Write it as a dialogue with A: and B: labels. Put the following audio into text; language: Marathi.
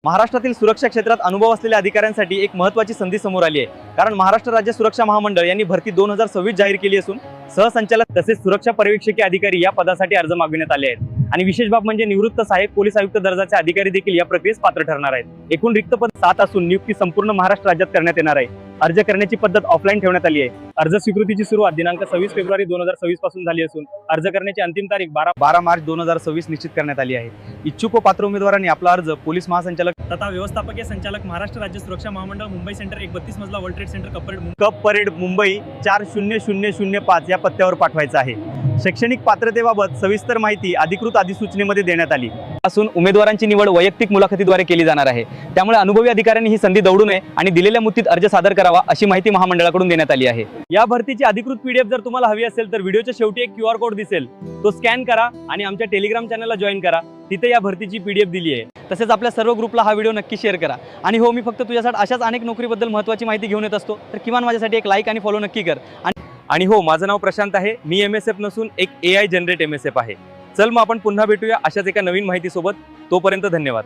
A: महाराष्ट्रातील सुरक्षा क्षेत्रात अनुभव असलेल्या अधिकाऱ्यांसाठी एक महत्त्वाची संधी समोर आली आहे। कारण महाराष्ट्र राज्य सुरक्षा महामंडळ यांनी भरती 2026 जाहीर केली असून सहसंचालक तसेच सुरक्षा पर्यवेक्षकीय अधिकारी या पदासाठी अर्ज मागविण्यात आले आहेत। आणि विशेष बाब म्हणजे निवृत्त सहाय्यक पोलीस आयुक्त दर्जाचे अधिकारी देखील या प्रक्रियेस पात्र ठरणार आहेत। एकूण रिक्त पद 7 असून नियुक्ती संपूर्ण महाराष्ट्र राज्यात करण्यात येणार आहे। अर्ज करण्याची पद्धत ऑफलाईन ठेवण्यात आली आहे। अर्ज स्वीकृतीची सुरुवात दिनांक 26 फेब्रुवारी 2026 पासून झाली असून अर्ज करण्याची अंतिम तारीख 12 मार्च 2026 निश्चित करण्यात आली आहे। इच्छुक व पात्र उमेदवारांनी आपला अर्ज पोलीस महासंचालक तथा व्यवस्थापकीय संचालक महाराष्ट्र राज्य सुरक्षा महामंडळ मुंबई सेंटर 132 मजला world trade centre cup parade Mumbai 40005 या पत्त्यावर पाठवायचा आहे। शैक्षणिक पात्रतेबाबत सविस्तर माहिती अधिकृत अधिसूचनेमध्ये देण्यात आली असून उमेदवारांची निवड वैयक्तिक मुलाखतीद्वारे केली जाणार आहे। त्यामुळे अनुभवी अधिकाऱ्यांनी ही संधी दवडू नये आणि दिलेल्या मुदतीत अर्ज सादर करावा अशी माहिती महामंडळाकडून देण्यात आली आहे। या भरतीची अधिकृत पीडीएफ जर तुम्हाला हवी असेल तर व्हिडिओच्या शेवटी एक QR कोड दिसेल, तो स्कॅन करा आणि आमच्या टेलिग्राम चॅनलला जॉईन करा। तिथे या भरतीची पीडीएफ दिली आहे। तसेच आपल्या सर्व ग्रुपला हा व्हिडिओ नक्की शेअर करा। आणि हो, मी फक्त तुझ्यासाठी अशाच अनेक नोकरीबद्दल महत्त्वाची माहिती घेऊन येत असतो, तर किमान माझ्यासाठी एक लाईक आणि फॉलो नक्की कर। आणि हो, माझं नाव प्रशांत आहे। मी MSF नसून एक AI जनरेट MSF आहे। चल मग आपण पुन्हा भेटूया अशाच एका नवीन माहितीसोबत। तोपर्यंत धन्यवाद।